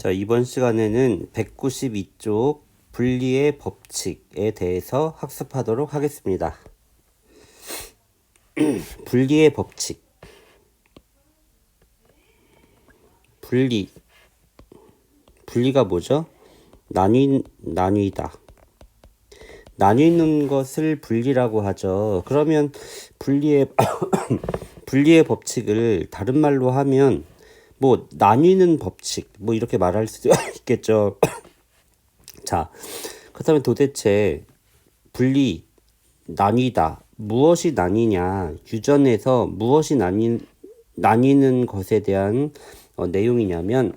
자, 이번 시간에는 192쪽 분리의 법칙에 대해서 학습하도록 하겠습니다. 분리의 법칙. 분리가 뭐죠? 나뉘다. 나뉘는 것을 분리라고 하죠. 그러면 분리의 분리의 법칙을 다른 말로 하면 뭐 나뉘는 법칙 뭐 이렇게 말할 수도 있겠죠. 자, 그렇다면 도대체 나뉘다 무엇이 나뉘냐, 유전에서 무엇이 나뉘는 것에 대한 내용이냐면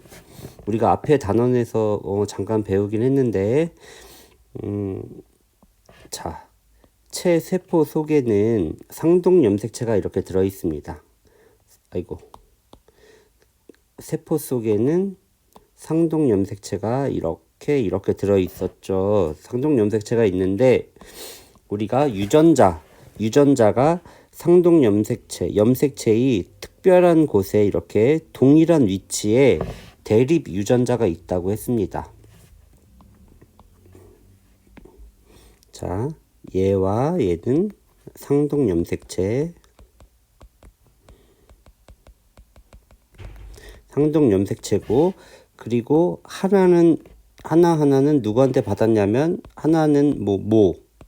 우리가 앞에 단원에서 잠깐 배우긴 했는데 자, 체세포 속에는 상동염색체가 이렇게 들어 있습니다. 세포 속에는 상동염색체가 이렇게 들어 있었죠. 상동염색체가 있는데 우리가 유전자가 염색체의 특별한 곳에 이렇게 동일한 위치에 대립 유전자가 있다고 했습니다. 자, 얘와 얘는 상동염색체고 그리고 하나하나는 누구한테 받았냐면 하나는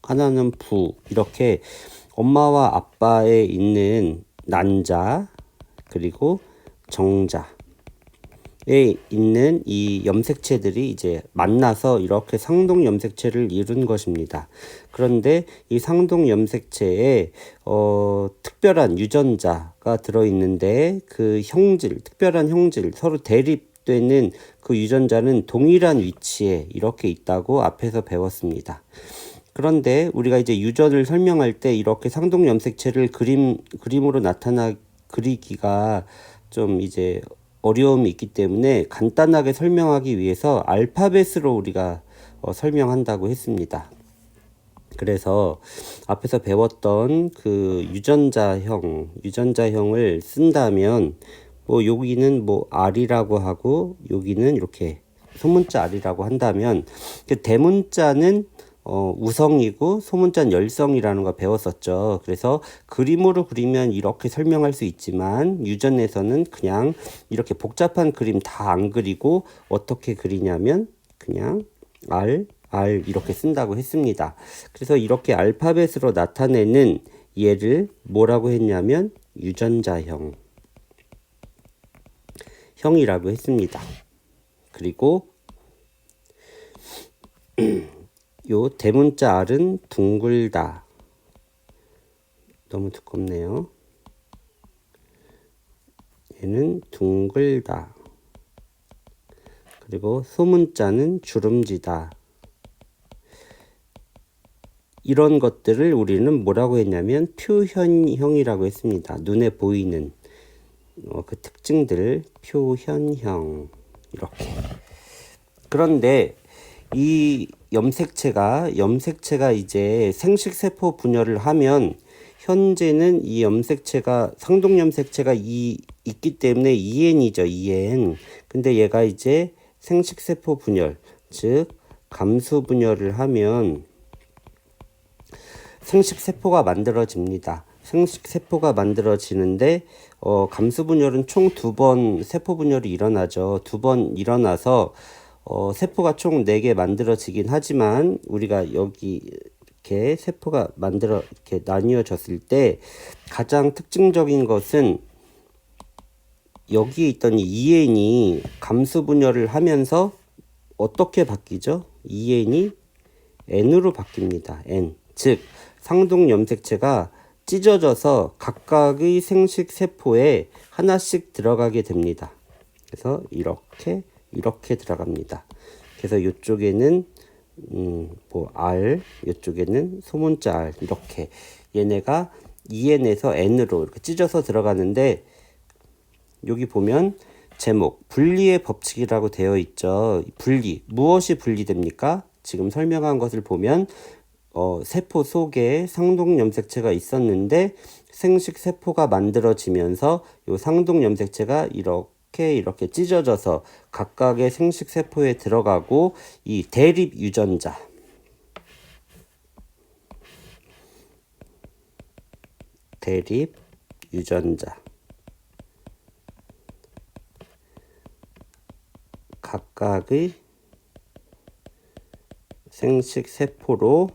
하나는 부 이렇게 엄마와 아빠에 있는 난자 그리고 정자에 있는 이 염색체들이 이제 만나서 이렇게 상동 염색체를 이룬 것입니다. 그런데 이 상동 염색체에 특별한 유전자가 들어있는데 그 특별한 형질, 서로 대립되는 그 유전자는 동일한 위치에 이렇게 있다고 앞에서 배웠습니다. 그런데 우리가 이제 유전을 설명할 때 이렇게 상동 염색체를 그림으로 그리기가 좀 이제 어려움이 있기 때문에 간단하게 설명하기 위해서 알파벳으로 우리가 설명한다고 했습니다. 그래서 앞에서 배웠던 그 유전자형을 쓴다면 여기는 R이라고 하고 여기는 이렇게 소문자 R이라고 한다면 그 대문자는 우성이고 소문자는 열성이라는 거 배웠었죠. 그래서 그림으로 그리면 이렇게 설명할 수 있지만 유전에서는 그냥 이렇게 복잡한 그림 다 안 그리고 어떻게 그리냐면 그냥 R 이렇게 쓴다고 했습니다. 그래서 이렇게 알파벳으로 나타내는 얘를 뭐라고 했냐면 유전자형이라고 했습니다. 그리고 요 대문자 R은 둥글다. 너무 두껍네요. 얘는 둥글다. 그리고 소문자는 주름지다. 이런 것들을 우리는 뭐라고 했냐면 표현형이라고 했습니다. 눈에 보이는 그 특징들 표현형 이렇게. 그런데 이 염색체가 이제 생식세포 분열을 하면 현재는 이 염색체가 상동염색체가 있기 때문에 EN이죠. EN. 근데 얘가 이제 생식세포 분열, 즉 감수 분열을 하면 생식세포가 만들어집니다. 생식세포가 만들어지는데 감수 분열은 총 2번 세포 분열이 일어나죠. 2번 일어나서 세포가 총 4개 만들어지긴 하지만 우리가 여기 이렇게 세포가 이렇게 나뉘어졌을 때 가장 특징적인 것은 여기에 있던 EN이 감수 분열을 하면서 어떻게 바뀌죠? EN이 N으로 바뀝니다. N. 즉 상동 염색체가 찢어져서 각각의 생식 세포에 하나씩 들어가게 됩니다. 그래서 이렇게 들어갑니다. 그래서 이쪽에는 R, 이쪽에는 소문자 R 이렇게 얘네가 EN에서 N으로 이렇게 찢어서 들어가는데 여기 보면 제목 분리의 법칙이라고 되어 있죠. 무엇이 분리됩니까? 지금 설명한 것을 보면 세포 속에 상동염색체가 있었는데 생식세포가 만들어지면서 이 상동염색체가 이렇게 찢어져서 각각의 생식세포에 들어가고 이 대립 유전자 각각의 생식세포로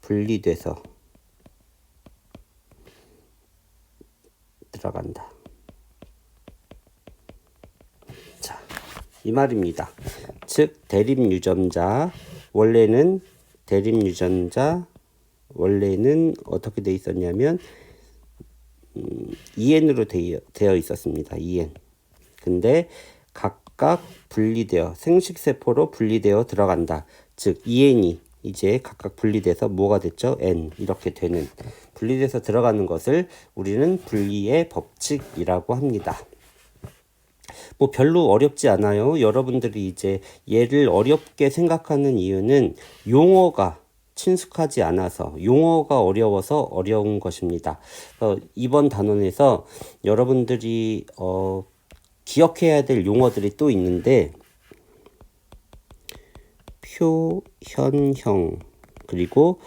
분리돼서 들어간다. 자, 이 말입니다. 즉 원래는 어떻게 돼 있었냐면 EN으로 되어 있었습니다. EN. 근데 각각 분리되어 생식세포로 분리되어 들어간다. 즉 EN이 이제 각각 분리돼서 뭐가 됐죠? N 이렇게 되는 분리돼서 들어가는 것을 우리는 분리의 법칙이라고 합니다. 뭐 별로 어렵지 않아요. 여러분들이 이제 얘를 어렵게 생각하는 이유는 용어가 친숙하지 않아서 용어가 어려워서 어려운 것입니다. 이번 단원에서 여러분들이 기억해야 될 용어들이 또 있는데 표현형 그리고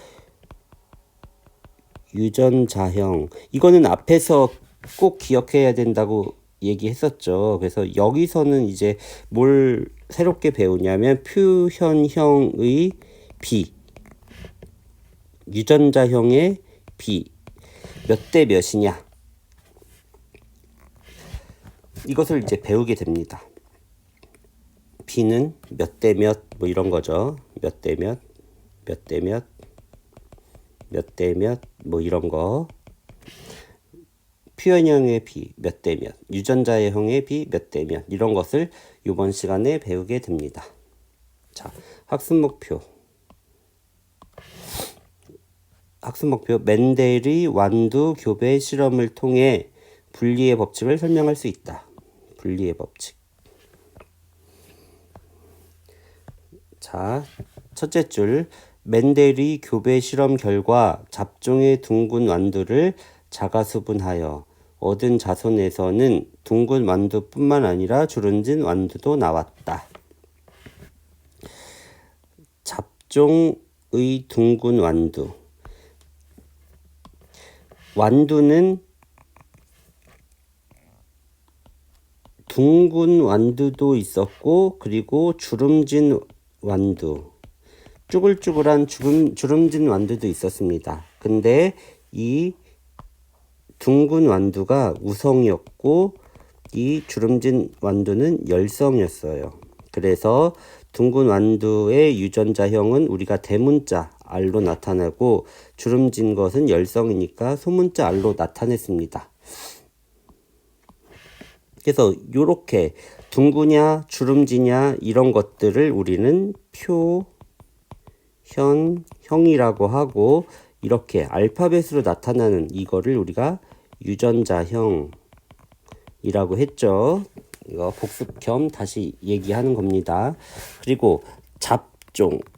유전자형 이거는 앞에서 꼭 기억해야 된다고 얘기했었죠. 그래서 여기서는 이제 뭘 새롭게 배우냐면 표현형의 B 유전자형의 B 몇 대 몇이냐 이것을 이제 배우게 됩니다. B는 몇 대 몇 뭐 이런 거죠. 몇 대 몇 뭐 이런 거. 표현형의 B 몇 대 몇, 유전자형의 B 몇 대 몇 이런 것을 이번 시간에 배우게 됩니다. 자, 학습 목표 멘델의 완두 교배 실험을 통해 분리의 법칙을 설명할 수 있다. 분리의 법칙. 자, 첫째 줄 멘델의 교배 실험 결과 잡종의 둥근 완두를 자가수분하여 얻은 자손에서는 둥근 완두뿐만 아니라 주름진 완두도 나왔다. 잡종의 둥근 완두는 둥근 완두도 있었고 그리고 주름진 완두 쭈글쭈글한 주름진 완두도 있었습니다. 근데 이 둥근 완두가 우성이었고 이 주름진 완두는 열성이었어요. 그래서 둥근 완두의 유전자형은 우리가 대문자 R로 나타나고 주름진 것은 열성이니까 소문자 R로 나타냈습니다. 그래서 이렇게 둥그냐 주름지냐 이런 것들을 우리는 표현형이라고 하고 이렇게 알파벳으로 나타나는 이거를 우리가 유전자형이라고 했죠. 이거 복습 겸 다시 얘기하는 겁니다. 그리고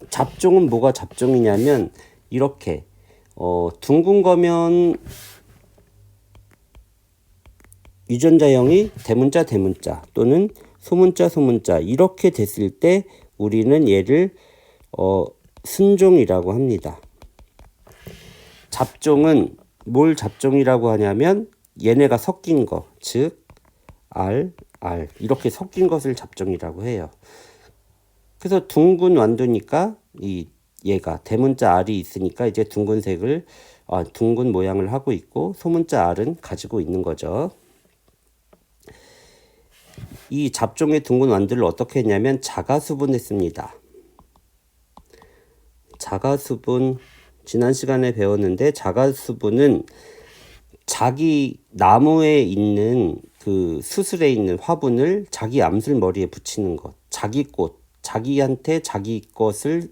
잡종은 뭐가 잡종이냐면 이렇게 둥근 거면 유전자형이 대문자 또는 소문자 이렇게 됐을 때 우리는 얘를 순종이라고 합니다. 잡종은 뭘 잡종이라고 하냐면 얘네가 섞인 거, 즉 R 이렇게 섞인 것을 잡종이라고 해요. 그래서 둥근 완두니까 얘가 대문자 R이 있으니까 이제 둥근 모양을 하고 있고 소문자 R은 가지고 있는 거죠. 이 잡종의 둥근 완두를 어떻게 했냐면 자가수분했습니다. 자가수분 지난 시간에 배웠는데 자가수분은 자기 나무에 있는 그 수술에 있는 화분을 자기 암술 머리에 붙이는 것, 자기한테 자기 것을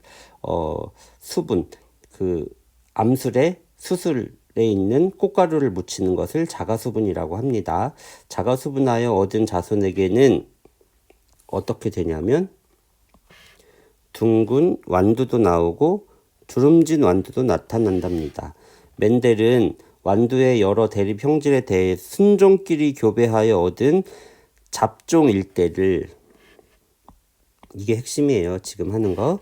수분 그 암술에 수술에 있는 꽃가루를 묻히는 것을 자가수분이라고 합니다. 자가수분하여 얻은 자손에게는 어떻게 되냐면 둥근 완두도 나오고 주름진 완두도 나타난답니다. 멘델은 완두의 여러 대립 형질에 대해 순종끼리 교배하여 얻은 잡종 일대를, 이게 핵심이에요. 지금 하는 거.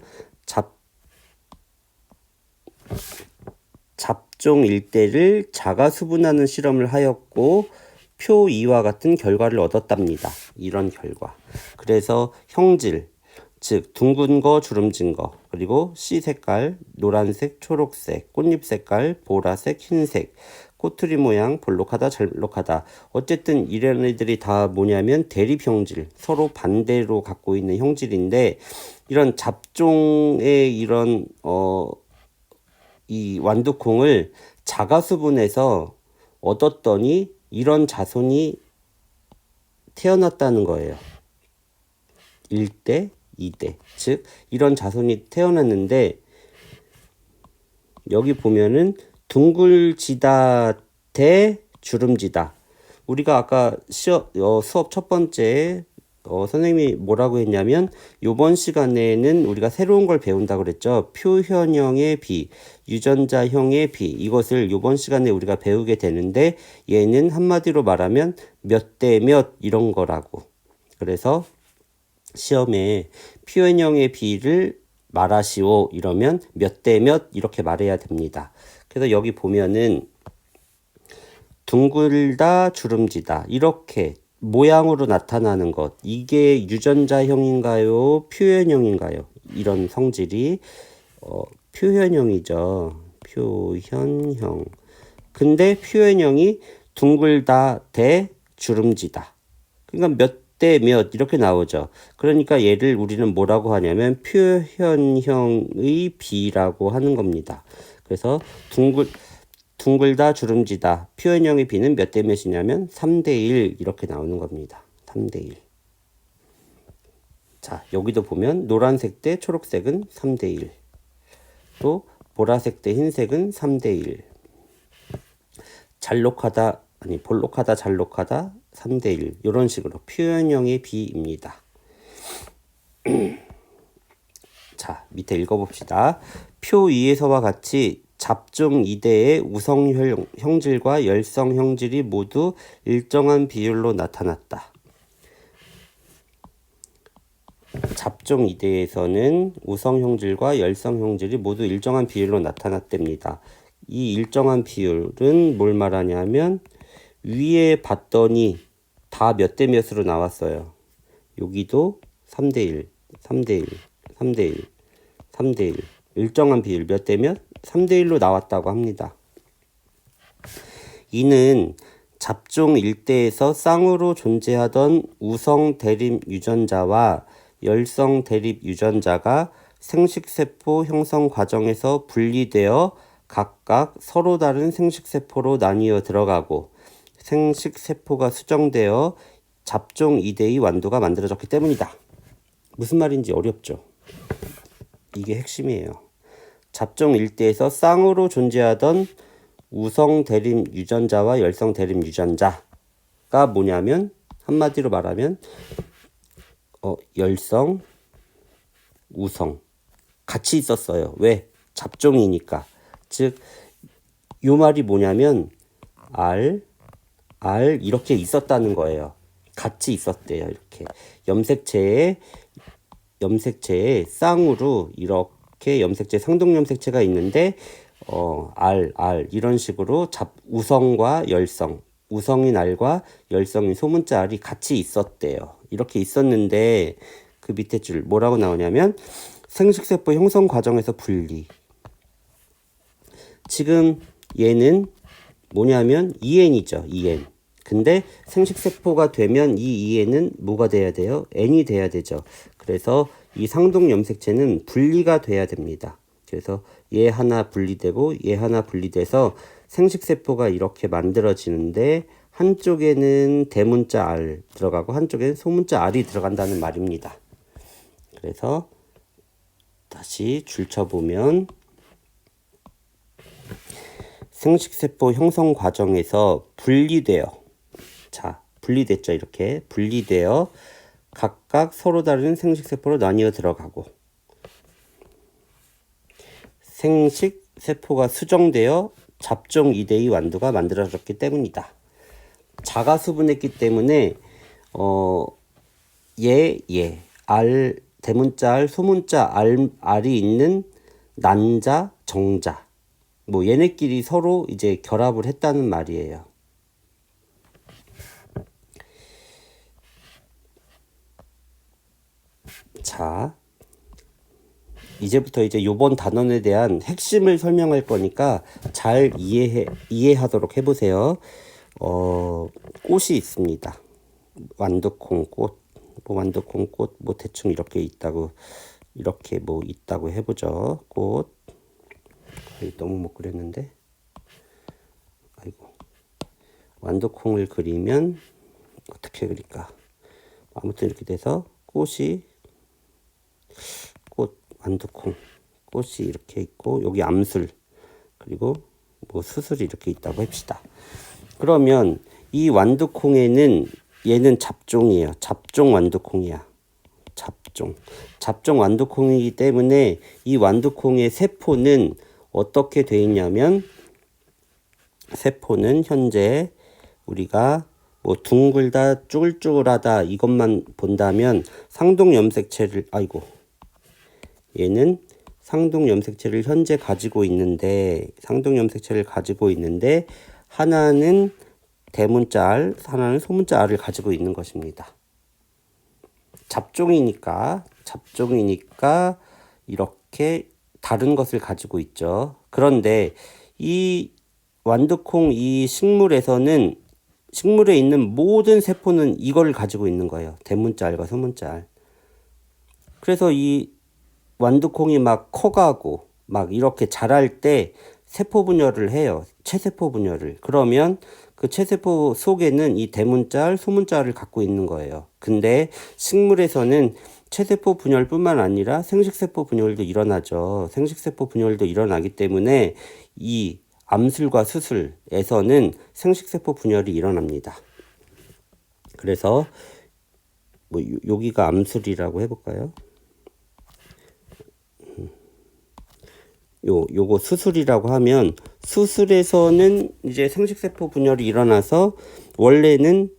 잡종 일대를 자가 수분하는 실험을 하였고 표 2와 같은 결과를 얻었답니다. 이런 결과. 그래서 형질, 즉 둥근 거, 주름진 거, 그리고 씨 색깔, 노란색, 초록색, 꽃잎 색깔, 보라색, 흰색, 꼬투리 모양, 볼록하다, 잘록하다. 어쨌든 이런 애들이 다 뭐냐면 대립 형질, 서로 반대로 갖고 있는 형질인데, 이런 잡종의 이런 이 완두콩을 자가수분해서 얻었더니 이런 자손이 태어났다는 거예요. 1대, 2대. 즉 이런 자손이 태어났는데, 여기 보면은 둥글지다 대 주름지다. 우리가 아까 수업 첫 번째 선생님이 뭐라고 했냐면, 요번 시간에는 우리가 새로운 걸 배운다고 그랬죠. 표현형의 비, 유전자형의 비, 이것을 요번 시간에 우리가 배우게 되는데, 얘는 한마디로 말하면 몇 대 몇 이런 거라고. 그래서 시험에 표현형의 비를 말하시오 이러면 몇 대 몇 이렇게 말해야 됩니다. 그래서 여기 보면은 둥글다, 주름지다 이렇게 모양으로 나타나는 것, 이게 유전자형인가요? 표현형인가요? 이런 성질이 표현형이죠. 표현형. 근데 표현형이 둥글다 대 주름지다. 그러니까 몇 대 몇 이렇게 나오죠. 그러니까 얘를 우리는 뭐라고 하냐면 표현형의 비라고 하는 겁니다. 그래서 둥글다, 주름지다. 표현형의 비는 몇 대 몇이냐면 3대 1 이렇게 나오는 겁니다. 3대 1. 자, 여기도 보면 노란색 대 초록색은 3대 1. 또 보라색 대 흰색은 3대 1. 볼록하다, 잘록하다 3대 1. 이런 식으로 표현형의 비입니다. 자, 밑에 읽어봅시다. 표 2에서와 같이 잡종 2대의 우성 형질과 열성 형질이 모두 일정한 비율로 나타났다. 잡종 2대에서는 우성 형질과 열성 형질이 모두 일정한 비율로 나타났답니다. 이 일정한 비율은 뭘 말하냐면, 위에 봤더니 다 몇 대 몇으로 나왔어요. 여기도 3대 1, 3대 1, 3대 1, 3대 1. 일정한 비율 몇 대 몇? 3대 1로 나왔다고 합니다. 이는 잡종 일대에서 쌍으로 존재하던 우성 대립 유전자와 열성 대립 유전자가 생식세포 형성 과정에서 분리되어 각각 서로 다른 생식세포로 나뉘어 들어가고 생식세포가 수정되어 잡종 2대의 완두가 만들어졌기 때문이다. 무슨 말인지 어렵죠? 이게 핵심이에요. 잡종 1대에서 쌍으로 존재하던 우성 대립 유전자와 열성 대립 유전자가 뭐냐면, 한마디로 말하면 열성, 우성 같이 있었어요. 왜? 잡종이니까. 즉, 요 말이 뭐냐면 R 이렇게 있었다는 거예요. 같이 있었대요. 이렇게 염색체에 쌍으로 이렇게 염색체, 상동 염색체가 있는데 R 이런 식으로 우성과 열성, 우성인 R과 열성인 소문자 R이 같이 있었대요. 이렇게 있었는데 그 밑에 줄 뭐라고 나오냐면 생식세포 형성 과정에서 분리. 지금 얘는 뭐냐면 EN이죠. EN. 근데 생식세포가 되면 이 EN은 뭐가 돼야 돼요? N이 돼야 되죠. 그래서 이 상동 염색체는 분리가 돼야 됩니다. 그래서 얘 하나 분리되고 얘 하나 분리돼서 생식세포가 이렇게 만들어지는데, 한쪽에는 대문자 R 들어가고 한쪽에는 소문자 R이 들어간다는 말입니다. 그래서 다시 줄 쳐보면, 생식세포 형성 과정에서 분리됐죠. 이렇게 분리되어 각각 서로 다른 생식세포로 나뉘어 들어가고, 생식세포가 수정되어 잡종 2대2 완두가 만들어졌기 때문이다. 자가수분했기 때문에 대문자 알, 소문자 알이 있는 난자, 정자. 뭐 얘네끼리 서로 이제 결합을 했다는 말이에요. 자, 이제부터 이제 요번 단원에 대한 핵심을 설명할 거니까 잘 이해하도록 해보세요. 꽃이 있습니다. 완두콩꽃, 완두콩꽃, 대충 이렇게 있다고 해보죠. 꽃. 너무 못 그렸는데. 아이고. 완두콩을 그리면 어떻게 그릴까? 아무튼 이렇게 돼서 꽃, 완두콩, 꽃이 이렇게 있고, 여기 암술, 그리고 수술이 이렇게 있다고 합시다. 그러면 이 완두콩에는 얘는 잡종이에요. 잡종 완두콩이야. 잡종 완두콩이기 때문에 이 완두콩의 세포는 어떻게 돼 있냐면, 세포는 현재 우리가 둥글다, 쭈글쭈글하다 이것만 본다면 얘는 상동염색체를 현재 가지고 있는데, 하나는 대문자 알, 하나는 소문자 알을 가지고 있는 것입니다. 잡종이니까 이렇게 다른 것을 가지고 있죠. 그런데 이 완두콩 이 식물에 있는 모든 세포는 이걸 가지고 있는 거예요. 대문자 알과 소문자 알. 그래서 이 완두콩이 막 커가고 막 이렇게 자랄 때 세포 분열을 해요. 체세포 분열을. 그러면 그 체세포 속에는 이 대문자 알, 소문자 알을 갖고 있는 거예요. 근데 식물에서는 체세포 분열뿐만 아니라 생식세포 분열도 일어나죠. 생식세포 분열도 일어나기 때문에 이 암술과 수술에서는 생식세포 분열이 일어납니다. 그래서 여기가 암술이라고 해볼까요? 요거 수술이라고 하면, 수술에서는 이제 생식세포 분열이 일어나서 원래는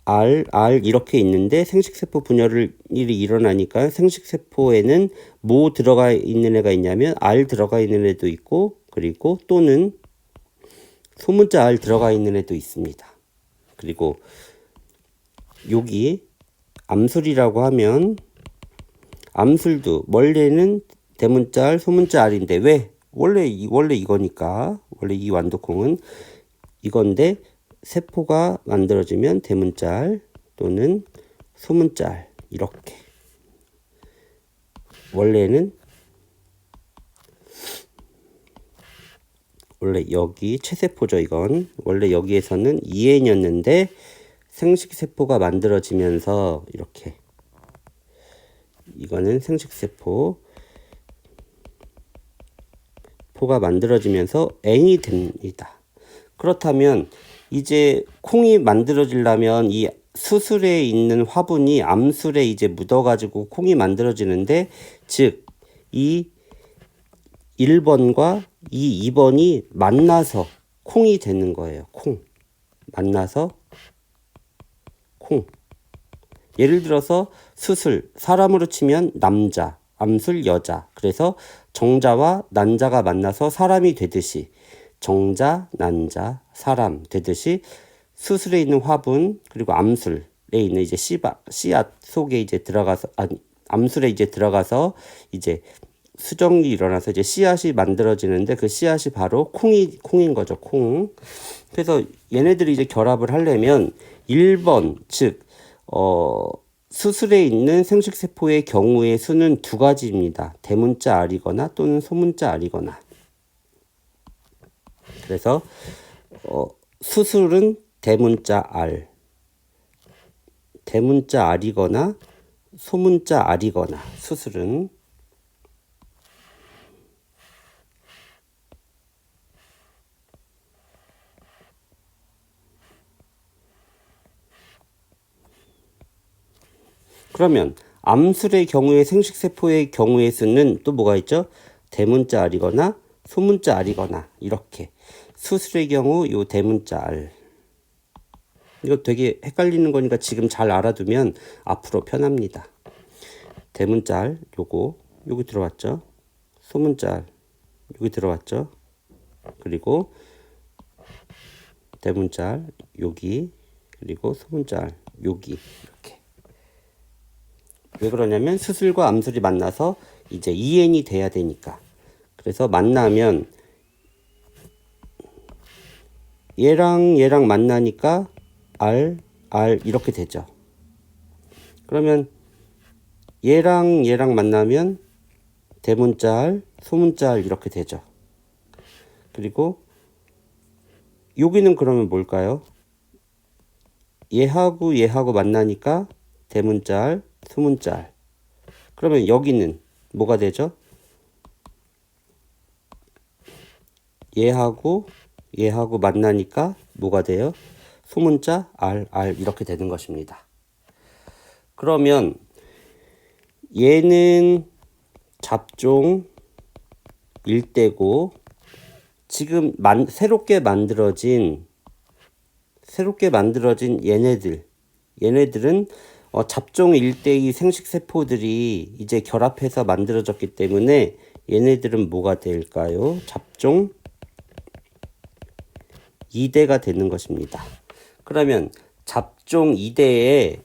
알 이렇게 있는데 생식세포 분열이 일어나니까 생식세포에는 뭐 들어가 있는 애가 있냐면 알 들어가 있는 애도 있고, 그리고 또는 소문자 알 들어가 있는 애도 있습니다. 그리고 여기 암술이라고 하면, 암술도 원래는 대문자 알, 소문자 알인데 왜? 원래 이거니까. 원래 이 완두콩은 이건데 세포가 만들어지면 대문자 알 또는 소문자 알 이렇게. 원래 여기 체세포죠. 이건 원래 여기에서는 2N이었는데 생식세포가 만들어지면서 이렇게, 이거는 생식세포가 만들어지면서 N이 됩니다. 그렇다면 이제 콩이 만들어지려면 이 수술에 있는 화분이 암술에 이제 묻어가지고 콩이 만들어지는데, 즉 이 1번과 이 2번이 만나서 콩이 되는 거예요. 만나서 콩. 예를 들어서 수술, 사람으로 치면 남자, 암술 여자. 그래서 정자와 난자가 만나서 사람이 되듯이, 정자, 난자, 사람 되듯이 수술에 있는 화분, 그리고 암술에 있는 이제 씨앗 속에 이제 들어가서, 암술에 이제 들어가서 이제 수정이 일어나서 이제 씨앗이 만들어지는데, 그 씨앗이 바로 콩인 거죠. 콩. 그래서 얘네들이 이제 결합을 하려면 1번, 즉 수술에 있는 생식세포의 경우의 수는 두 가지입니다. 대문자 알이거나 또는 소문자 알이거나. 그래서 수술은 대문자 알이거나 소문자 알이거나, 수술은. 그러면 암술의 경우에 생식세포의 경우의 수는 또 뭐가 있죠? 대문자 알이거나 소문자 R이거나 이렇게. 수술의 경우 요 대문자 R. 이거 되게 헷갈리는 거니까 지금 잘 알아두면 앞으로 편합니다. 대문자 R 요거 여기 들어왔죠. 소문자 R 여기 들어왔죠. 그리고 대문자 R 여기, 그리고 소문자 R 여기. 이렇게. 왜 그러냐면 수술과 암술이 만나서 이제 EN이 돼야 되니까. 그래서 만나면 얘랑 얘랑 만나니까 R, R 이렇게 되죠. 그러면 얘랑 얘랑 만나면 대문자 R, 소문자 R 이렇게 되죠. 그리고 여기는 그러면 뭘까요? 얘하고 얘하고 만나니까 대문자 R, 소문자 R. 그러면 여기는 뭐가 되죠? 얘하고 얘하고 만나니까 뭐가 돼요? 소문자 R, R 이렇게 되는 것입니다. 그러면 얘는 잡종 일대고 지금 새롭게 만들어진 얘네들은 잡종 일대의 생식세포들이 이제 결합해서 만들어졌기 때문에 얘네들은 뭐가 될까요? 잡종 2대가 되는 것입니다. 그러면 잡종 2대에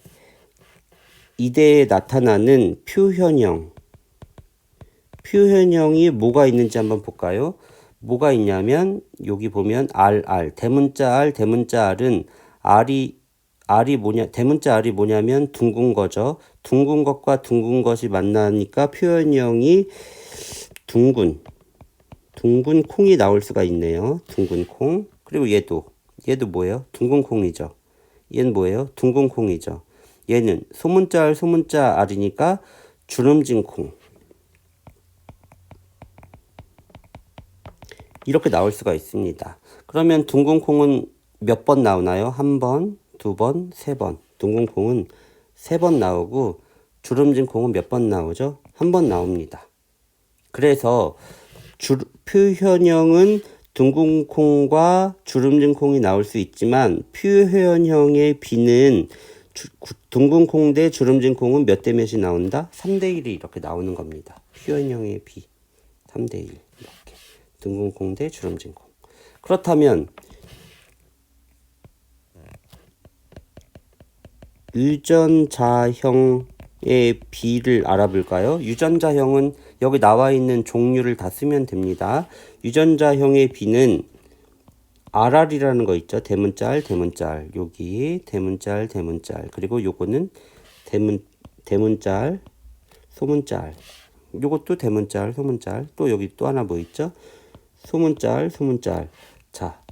나타나는 표현형이 뭐가 있는지 한번 볼까요? 뭐가 있냐면 여기 보면 RR, 대문자 R은 대문자 R이 뭐냐면 둥근 거죠. 둥근 것과 둥근 것이 만나니까 표현형이 둥근 콩이 나올 수가 있네요. 둥근 콩. 그리고 얘도 뭐예요? 둥근 콩이죠. 얘는 뭐예요? 둥근 콩이죠. 얘는 소문자 R이니까 주름진 콩. 이렇게 나올 수가 있습니다. 그러면 둥근 콩은 몇 번 나오나요? 1번, 2번, 3번. 둥근 콩은 3번 나오고 주름진 콩은 몇 번 나오죠? 1번 나옵니다. 그래서 표현형은 둥근 콩과 주름진 콩이 나올 수 있지만 표현형의 B는 둥근 콩 대 주름진 콩은 몇 대 몇이 나온다? 3대 1이 이렇게 나오는 겁니다. 표현형의 B 3대 1 이렇게. 둥근 콩 대 주름진 콩. 그렇다면 유전자형의 B를 알아볼까요? 유전자형은 여기 나와 있는 종류를 다 쓰면 됩니다. 유전자형의 B는 RR이라는 거 있죠. 대문자 R, 여기 대문자 R. 그리고 요거는 대문자 R, 소문자 R. 요것도 대문자 R, 소문자 R. 또 여기 또 하나 뭐 있죠? 소문자 R. 자,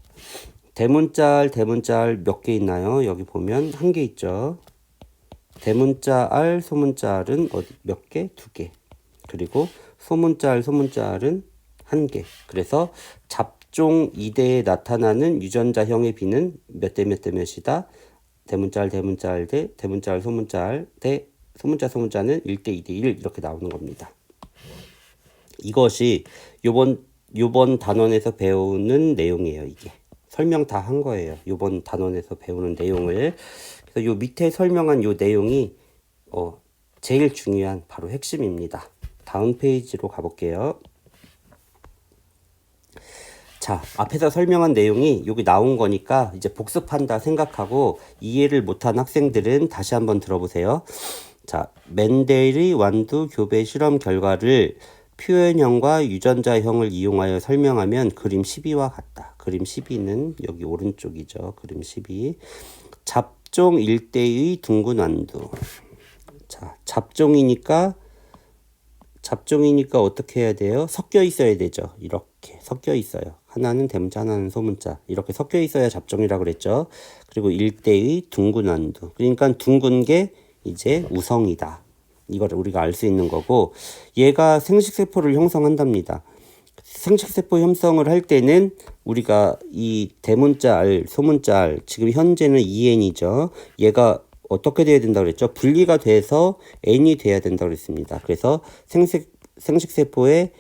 대문자 R 몇 개 있나요? 여기 보면 한 개 있죠. 대문자 R, 소문자 R은 몇 개? 2개. 그리고 소문자 R은 한 개. 그래서 잡종 2대에 나타나는 유전자형의 B는 몇 대 몇이다? 대문자 R 대 대문자 R, 소문자 R 대 소문자는 1대 2대 1 이렇게 나오는 겁니다. 이것이 요번 단원에서 배우는 내용이에요. 이게 설명 다 한 거예요. 요번 단원에서 배우는 내용을. 그래서 요 밑에 설명한 요 내용이 제일 중요한 바로 핵심입니다. 다음 페이지로 가볼게요. 자, 앞에서 설명한 내용이 여기 나온 거니까 이제 복습한다 생각하고 이해를 못한 학생들은 다시 한번 들어보세요. 자, 멘델의 완두 교배 실험 결과를 표현형과 유전자형을 이용하여 설명하면 그림 12와 같다. 그림 12는 여기 오른쪽이죠. 그림 12. 잡종 일대의 둥근 완두. 자, 잡종이니까 어떻게 해야 돼요? 섞여 있어야 되죠. 이렇게 섞여 있어요. 하나는 대문자, 하나는 소문자. 이렇게 섞여 있어야 잡종이라고 그랬죠. 그리고 일대의 둥근 완두. 그러니까 둥근 게 이제 우성이다. 이걸 우리가 알 수 있는 거고, 얘가 생식세포를 형성한답니다. 생식세포 형성을 할 때는 우리가 이 대문자 R, 소문자 R, 지금 현재는 EN이죠. 얘가 어떻게 돼야 된다고 그랬죠? 분리가 돼서 N이 돼야 된다고 그랬습니다. 그래서 생식세포에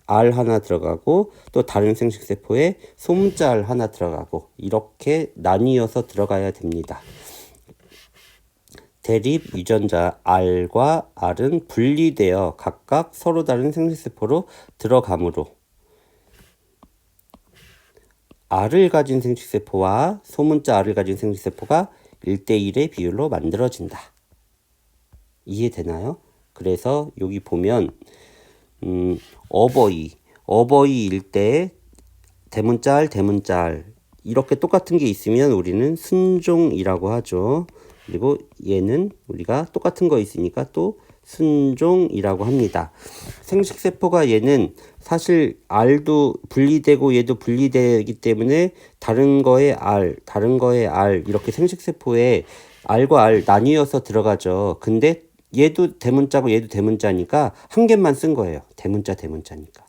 알 하나 들어가고 또 다른 생식세포에 소문자 알 하나 들어가고 이렇게 나뉘어서 들어가야 됩니다. 대립 유전자 R과 R은 분리되어 각각 서로 다른 생식세포로 들어가므로 R을 가진 생식세포와 소문자 R을 가진 생식세포가 1대1의 비율로 만들어진다. 이해되나요? 그래서 여기 보면 어버이일 때 대문자 R 이렇게 똑같은 게 있으면 우리는 순종이라고 하죠. 그리고 얘는 우리가 똑같은 거 있으니까 또 순종이라고 합니다. 생식세포가 얘는 사실 R도 분리되고 얘도 분리되기 때문에 다른 거에 R 이렇게 생식세포에 R과 R 나뉘어서 들어가죠. 근데 얘도 대문자고 얘도 대문자니까 한 개만 쓴 거예요. 대문자니까.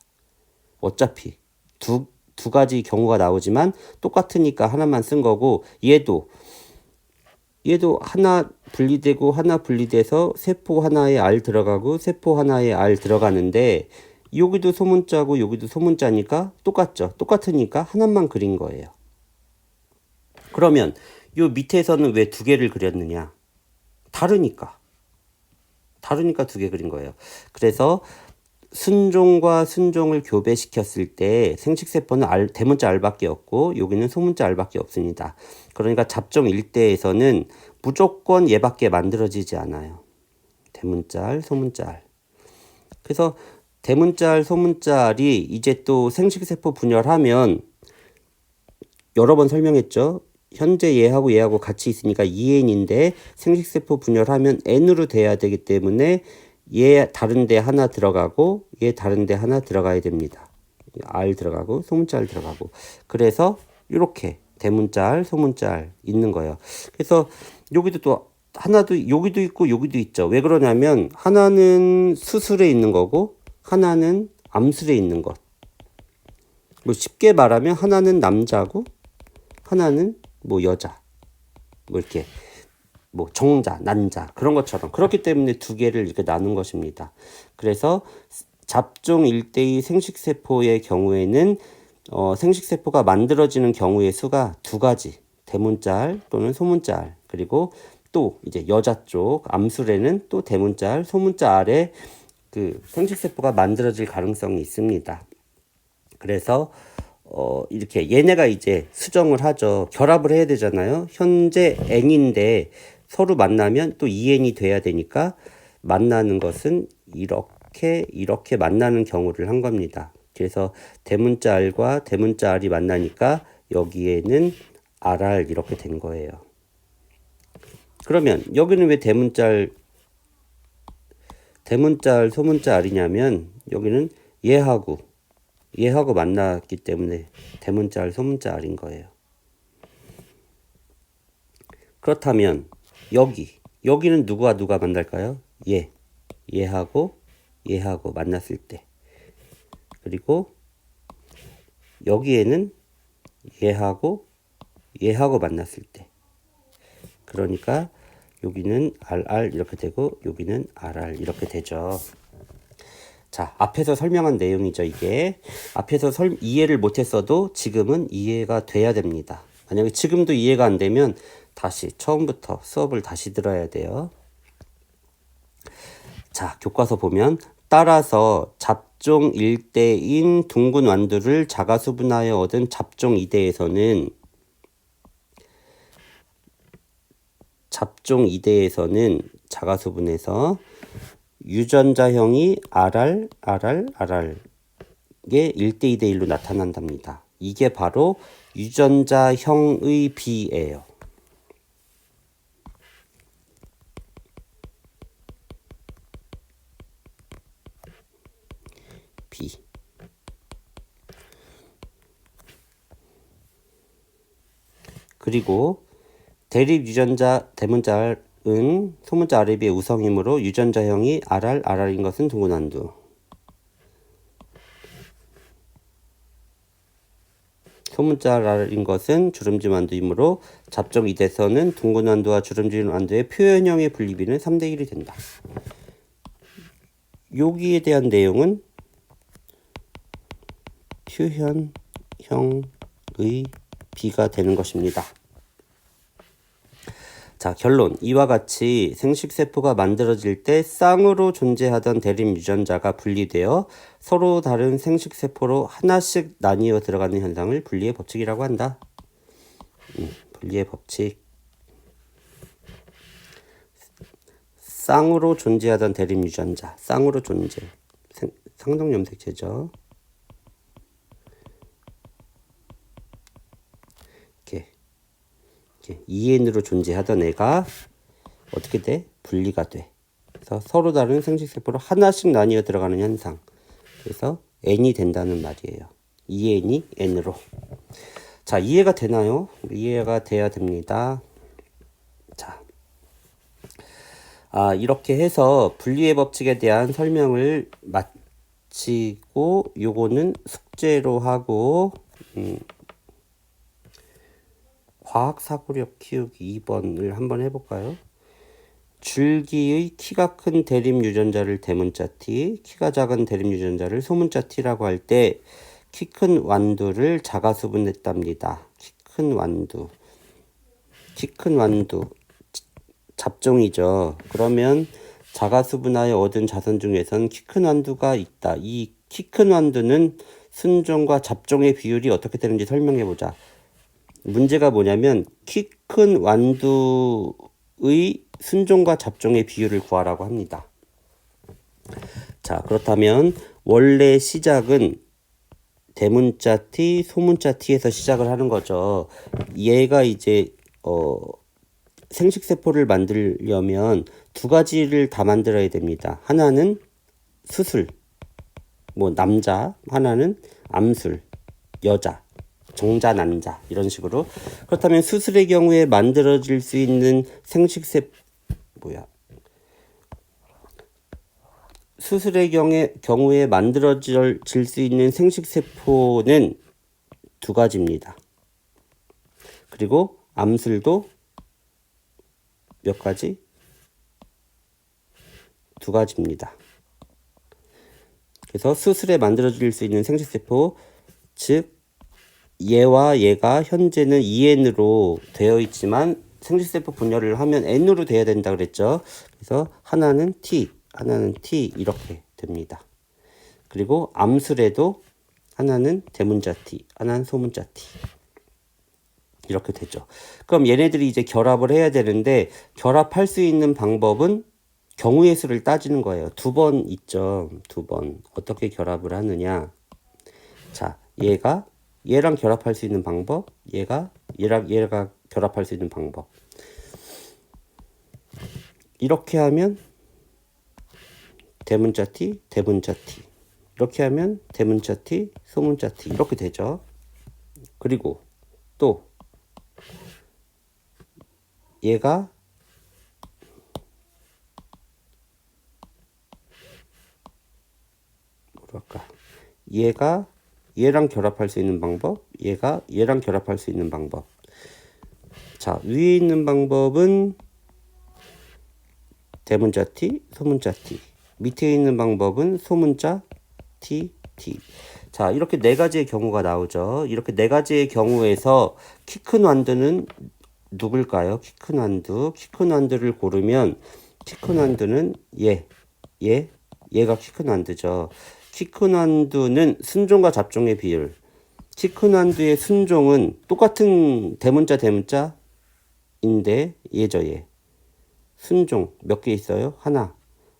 어차피 두 가지 경우가 나오지만 똑같으니까 하나만 쓴 거고 얘도 하나 분리되고 하나 분리돼서 세포 하나에 R 들어가고 세포 하나에 R 들어가는데 여기도 소문자고 여기도 소문자니까 똑같죠. 똑같으니까 하나만 그린 거예요. 그러면 요 밑에서는 왜 두 개를 그렸느냐? 다르니까 두 개 그린 거예요. 그래서 순종과 순종을 교배시켰을 때 생식세포는 대문자 R밖에 없고 여기는 소문자 R밖에 없습니다. 그러니까 잡종 1대에서는 무조건 얘밖에 만들어지지 않아요. 대문자 R, 소문자 R. 그래서 대문자 R, 소문자 R이 이제 또 생식세포 분열하면 여러 번 설명했죠. 현재 얘하고 같이 있으니까 2N인데 생식세포 분열하면 N으로 돼야 되기 때문에 얘 다른 데 하나 들어가고 얘 다른 데 하나 들어가야 됩니다. R 들어가고 소문자 R 들어가고 그래서 이렇게 대문자 R, 소문자 R 있는 거예요. 그래서 여기도 또 하나도 여기도 있고 여기도 있죠. 왜 그러냐면 하나는 수술에 있는 거고 하나는 암술에 있는 것. 뭐 쉽게 말하면 하나는 남자고 하나는 뭐 여자. 뭐 이렇게 뭐 정자, 난자 그런 것처럼 그렇기 때문에 두 개를 이렇게 나눈 것입니다. 그래서 잡종 1대2 생식세포의 경우에는 생식세포가 만들어지는 경우의 수가 두 가지 대문자 R 또는 소문자 R 그리고 또 이제 여자 쪽 암술에는 또 대문자 R, 소문자 R의 그 생식세포가 만들어질 가능성이 있습니다. 그래서 이렇게 얘네가 이제 수정을 하죠. 결합을 해야 되잖아요. 현재 N인데 서로 만나면 또 2N이 돼야 되니까 만나는 것은 이렇게 만나는 경우를 한 겁니다. 그래서 대문자 R과 대문자 R이 만나니까 여기에는 RR 이렇게 된 거예요. 그러면 여기는 왜 대문자 R, 소문자 R이냐면 여기는 얘하고 만났기 때문에 대문자 R, 소문자 R인 거예요. 그렇다면 여기는 누가 만날까요? 얘하고 만났을 때. 그리고 여기에는 얘하고 만났을 때. 그러니까 여기는 RR 이렇게 되고 여기는 RR 이렇게 되죠. 자, 앞에서 설명한 내용이죠, 이게. 앞에서 이해를 못했어도 지금은 이해가 돼야 됩니다. 만약에 지금도 이해가 안 되면 다시 처음부터 수업을 다시 들어야 돼요. 자, 교과서 보면 따라서 잡종 1대인 둥근 완두를 자가수분하여 얻은 잡종 2대에서는 자가수분해서 유전자형이 RR에 1대 2대 1로 나타난답니다. 이게 바로 유전자형의 B예요. B. 그리고 대립 유전자 대문자 R은 소문자 R에 비해 우성이므로 유전자형이 RR인 것은 둥근완두. 소문자 R인 것은 주름진 완두이므로 잡종 2대에서는 둥근완두와 주름진 완두의 표현형의 분리비는 3대 1이 된다. 여기에 대한 내용은 휴현형의 B가 되는 것입니다. 자, 결론. 이와 같이 생식세포가 만들어질 때 쌍으로 존재하던 대립 유전자가 분리되어 서로 다른 생식세포로 하나씩 나뉘어 들어가는 현상을 분리의 법칙이라고 한다. 분리의 법칙. 쌍으로 존재하던 대립 유전자. 쌍으로 존재. 상정염색체죠. 이렇게 2N으로 존재하던 애가 어떻게 돼? 분리가 돼. 그래서 서로 다른 생식세포로 하나씩 나뉘어 들어가는 현상. 그래서 N이 된다는 말이에요. 2N이 N으로. 자, 이해가 되나요? 이해가 돼야 됩니다. 자, 이렇게 해서 분리의 법칙에 대한 설명을 마치고 요거는 숙제로 하고 과학 사고력 키우기 2번을 한번 해볼까요? 줄기의 키가 큰 대립 유전자를 대문자 T, 키가 작은 대립 유전자를 소문자 T라고 할 때 키 큰 완두를 자가수분했답니다. 키 큰 완두. 키 큰 완두. 잡종이죠. 그러면 자가수분하여 얻은 자손 중에선 키 큰 완두가 있다. 이 키 큰 완두는 순종과 잡종의 비율이 어떻게 되는지 설명해 보자. 문제가 뭐냐면 키 큰 완두의 순종과 잡종의 비율을 구하라고 합니다. 자, 그렇다면 원래 시작은 대문자 T, 소문자 T에서 시작을 하는 거죠. 얘가 이제 생식세포를 만들려면 두 가지를 다 만들어야 됩니다. 하나는 수술, 남자, 하나는 암술, 여자, 정자, 난자 이런 식으로. 그렇다면 수술의 경우에 만들어질 수 있는 수술의 경우에 만들어질 수 있는 생식세포는 두 가지입니다. 그리고 암술도 몇 가지? 두 가지입니다. 그래서 수술에 만들어질 수 있는 생식세포, 즉 얘와 얘가 현재는 2N으로 되어 있지만 생식세포 분열을 하면 N으로 돼야 된다 그랬죠. 그래서 하나는 T, 하나는 T 이렇게 됩니다. 그리고 암술에도 하나는 대문자 T, 하나는 소문자 T 이렇게 되죠. 그럼 얘네들이 이제 결합을 해야 되는데 결합할 수 있는 방법은 경우의 수를 따지는 거예요. 2번 있죠. 2번. 어떻게 결합을 하느냐. 자, 얘랑 결합할 수 있는 방법, 얘가 결합할 수 있는 방법. 이렇게 하면 대문자 T, 대문자 T. 이렇게 하면 대문자 T, 소문자 T. 이렇게 되죠. 그리고 또 얘가 얘랑 결합할 수 있는 방법, 얘랑 결합할 수 있는 방법. 자, 위에 있는 방법은 대문자 T, 소문자 T. 밑에 있는 방법은 소문자 T, T. 자, 이렇게 네 가지의 경우가 나오죠. 이렇게 네 가지의 경우에서 키 큰 완두는 누굴까요? 키 큰 완두. 키 큰 완두를 고르면 키 큰 완두는 얘가 키 큰 완두죠. 키 큰 완두는 순종과 잡종의 비율. 키 큰 완두의 순종은 똑같은 대문자인데 얘죠, 얘. 순종 몇 개 있어요? 하나.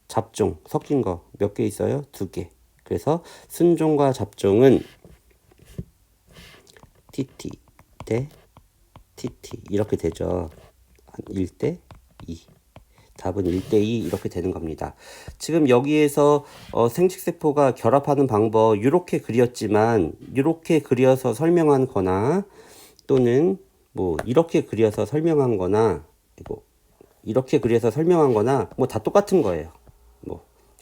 잡종 섞인 거 몇 개 있어요? 2개. 그래서 순종과 잡종은 TT 대 TT 이렇게 되죠. 1대 2. 답은 1대2 이렇게 되는 겁니다. 지금 여기에서 생식세포가 결합하는 방법 이렇게 그렸지만 이렇게 그려서 설명한 거나 또는 이렇게 그려서 설명한 거나 이렇게 그려서 설명한 거나 다 똑같은 거예요.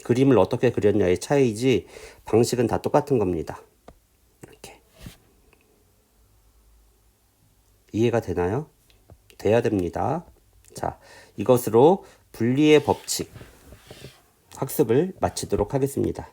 그림을 어떻게 그렸냐의 차이지 방식은 다 똑같은 겁니다. 이렇게. 이해가 되나요? 돼야 됩니다. 자, 이것으로 분리의 법칙 학습을 마치도록 하겠습니다.